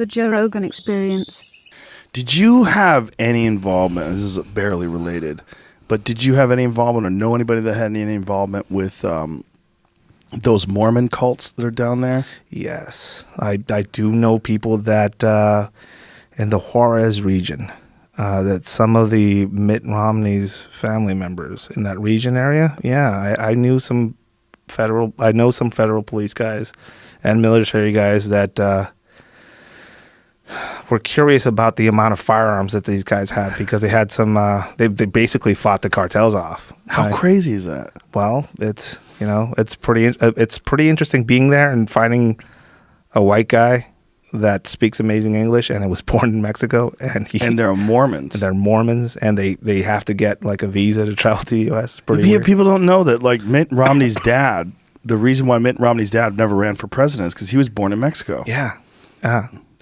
The Joe Rogan Experience. Did you have any involvement? This is barely related, but did you have any involvement or know anybody that had any involvement with those Mormon cults that are down there? Yes, I do know people that in the Juarez region, that some of the Mitt Romney's family members in that region area. Yeah, I know some federal police guys and military guys that were curious about the amount of firearms that these guys had, because they had some. They basically fought the cartels off. How crazy is that? Well, it's pretty interesting being there and finding a white guy that speaks amazing English and it was born in Mexico, and they're Mormons. And they're Mormons, and they have to get like a visa to travel to the U.S. People don't know that, like, Mitt Romney's dad. The reason why Mitt Romney's dad never ran for president is because he was born in Mexico. Yeah.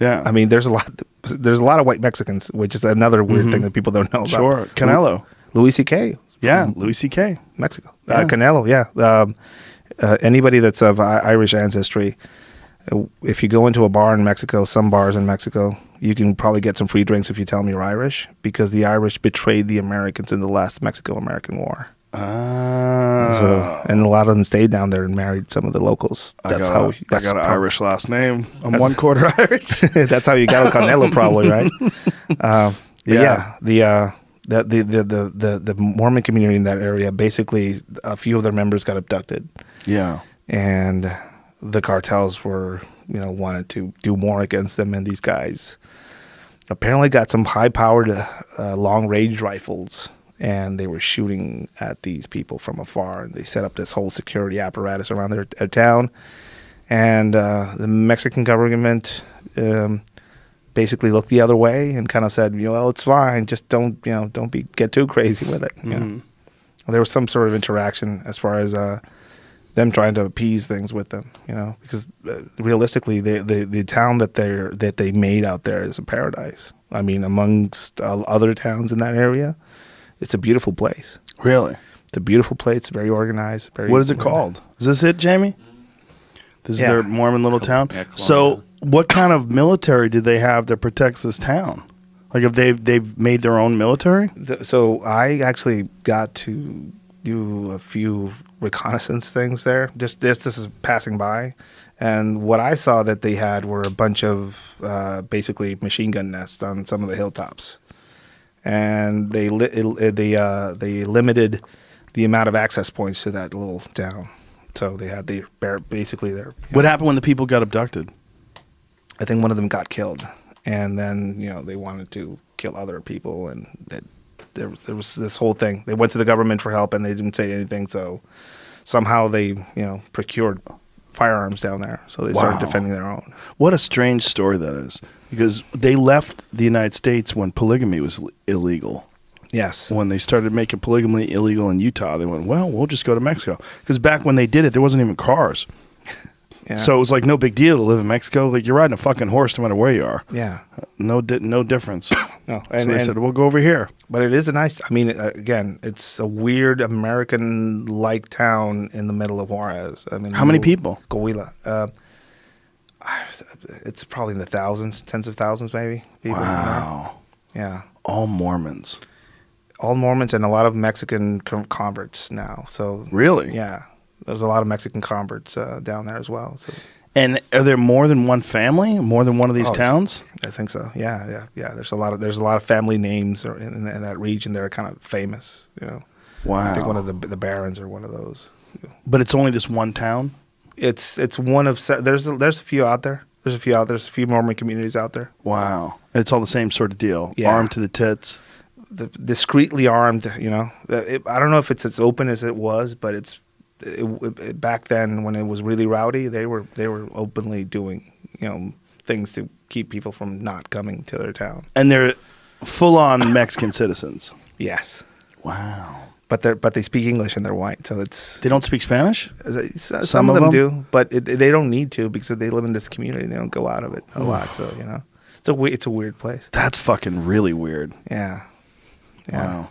Yeah. I mean, there's a lot of white Mexicans, which is another weird thing that people don't know about. Sure. Canelo. Louis C.K. Yeah, Louis C.K. Mexico. Yeah. Canelo, yeah. Anybody that's of Irish ancestry, if you go into a bar in Mexico, some bars in Mexico, you can probably get some free drinks if you tell them you're Irish, because the Irish betrayed the Americans in the last Mexico-American War. And a lot of them stayed down there and married some of the locals. I got an Irish last name. I'm 1/4 Irish. That's how you got a Canelo, probably, right? The Mormon community in that area, basically, a few of their members got abducted. Yeah, and the cartels were, wanted to do more against them, and these guys apparently got some high-powered long-range rifles. And they were shooting at these people from afar. And they set up this whole security apparatus around their town. And the Mexican government basically looked the other way and kind of said, well, it's fine. Just don't get too crazy with it. Mm-hmm. There was some sort of interaction as far as them trying to appease things with them. Because realistically, the town that they made out there is a paradise. I mean, amongst other towns in that area. It's a beautiful place. Really? It's a beautiful place. It's very organized. What is it called? Is this it, Jamie? This is their Mormon little town? Yeah, so what kind of military did they have that protects this town? Like, if they've made their own military? So I actually got to do a few reconnaissance things there. Just this is passing by. And what I saw that they had were a bunch of basically machine gun nests on some of the hilltops. And they limited the amount of access points to that little town. So they had basically their... What happened when the people got abducted? I think one of them got killed. And then, they wanted to kill other people. And there was this whole thing. They went to the government for help and they didn't say anything. So somehow they, procured firearms down there. So they started defending their own. What a strange story that is. Because they left the United States when polygamy was illegal. Yes. When they started making polygamy illegal in Utah, they went, well, we'll just go to Mexico. Because back when they did it, there wasn't even cars. Yeah. So it was like no big deal to live in Mexico. Like, you're riding a fucking horse no matter where you are. Yeah. No difference. No. So they said, we'll go over here. But it is again, it's a weird American-like town in the middle of Juarez. How many people? Coahuila. It's probably in the thousands, tens of thousands, maybe. Wow. Yeah. All Mormons. All Mormons and a lot of Mexican converts now. So really? Yeah. There's a lot of Mexican converts down there as well. So. And are there more than one family? More than one of these towns? I think so. Yeah. There's a lot of family names in that region that are kind of famous. Wow. I think one of the Barons are one of those. But it's only this one town? It's one of there's a few out there. There's a few Mormon communities out there. Wow. It's all the same sort of deal. Yeah. Armed to the tits. Discreetly armed. I don't know if it's as open as it was, but back then when it was really rowdy, they were openly doing things to keep people from not coming to their town. And they're full-on Mexican citizens. Yes. Wow. But they speak English and they're white, so they don't speak Spanish. Some of them do, but they don't need to because they live in this community. They don't go out of it a lot, so it's a weird place. That's fucking really weird. Yeah. Wow.